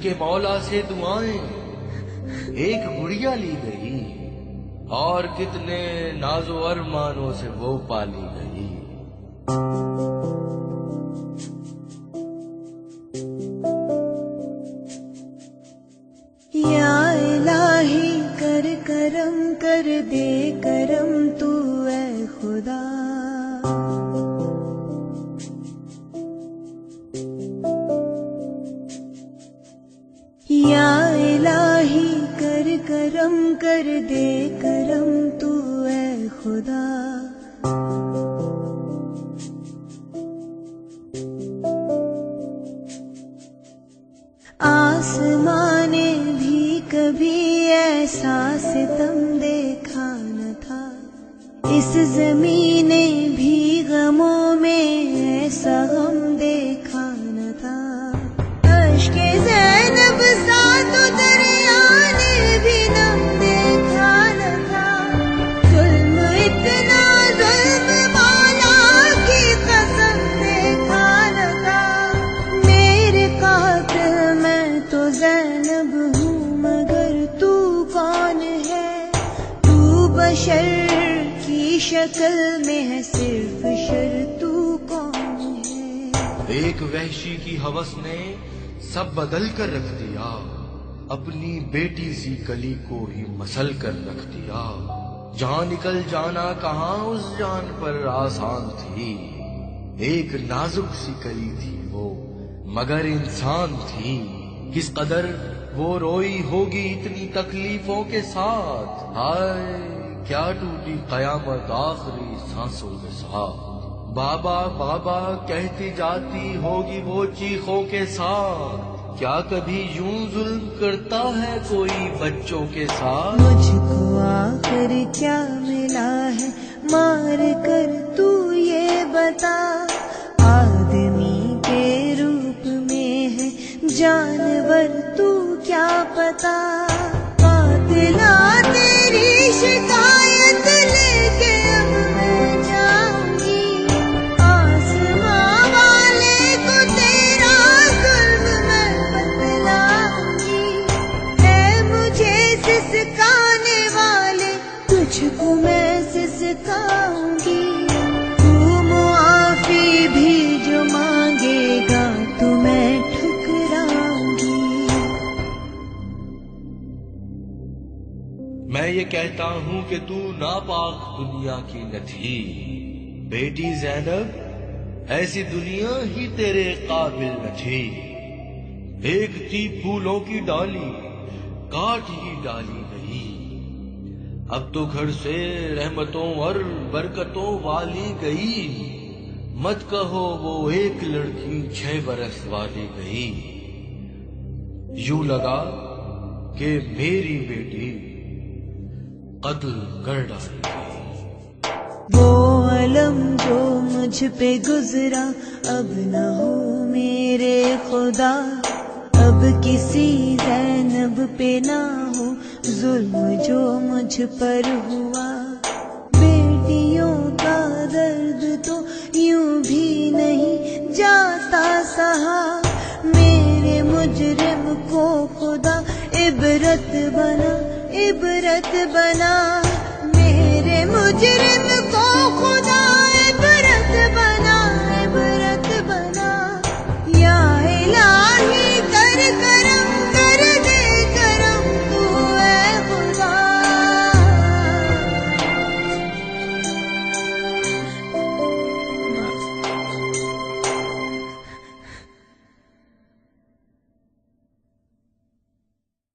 کے مولا سے دعائیں، ایک گڑیا لی گئی اور کتنے ناز و ارمانوں سے وہ پالی گئی۔ یا الہی کر کرم کر دے کرم تو اے خدا، یا الہی کر کرم کر دے کرم تو اے خدا، آسمان نے بھی کبھی ایسا ستم دیکھا نہ تھا، اس زمین نے بھی غموں میں ایسا غم دیکھا نہ تھا، اشک زینب سا تو دریا نے بھی نم دیکھا نہ تھا، ظلم اتنا ظلم مولا کی قسم دیکھا نہ تھا، میرے قاتل میں تو زینب ہوں مگر تو کون ہے، تو بشر کی شکل میں ہے صرف شر، تو کون ہے۔ ایک وحشی کی ہوس نے سب بدل کر رکھ دیا، اپنی بیٹی سی کلی کو ہی مسل کر رکھ دیا، جہاں نکل جانا کہاں اس جان پر آسان تھی، ایک نازک سی کلی تھی وہ مگر انسان تھی، کس قدر وہ روئی ہوگی اتنی تکلیفوں کے ساتھ، ہائے کیا ٹوٹی قیامت آخری سانسوں کے ساتھ، بابا بابا کہتی جاتی ہوگی وہ چیخوں کے ساتھ، کیا کبھی یوں ظلم کرتا ہے کوئی بچوں کے ساتھ؟ مجھ کو آخر کیا ملا ہے مار کر تو یہ بتا، آدمی کے روپ میں ہے جانور تو کیا پتا، قاتلا تیری شکایت لے کے اب میں جاؤں گی، آسماں والے کو تیرا ظلم میں بتلاؤں گی، اے مجھے سسکانے والے تجھ کو میں سسکاؤں گی، تو معافی بھی جو مانگے گا تو میں ٹھکراؤں گی۔ میں یہ کہتا ہوں کہ تو ناپاک دنیا کی نہ تھی، بیٹی زینب ایسی دنیا ہی تیرے قابل نہ تھی، ایک تھی پھولوں کی ڈالی کاٹ ہی ڈالی گئی، اب تو گھر سے رحمتوں اور برکتوں والی گئی، مت کہو وہ ایک لڑکی 6 برس والی گئی، یوں لگا کہ میری بیٹی قتل کر ڈالی گئی۔ وہ علم جو مجھ پہ گزرا اب نہ ہو میرے خدا، اب کسی زینب پہ نہ ہو ظلم جو مجھ پر ہوا، بیٹیوں کا درد تو یوں بھی نہیں جاتا سہا، میرے مجرم کو خدا عبرت بنا، عبرت بنا، میرے مجرم کو خدا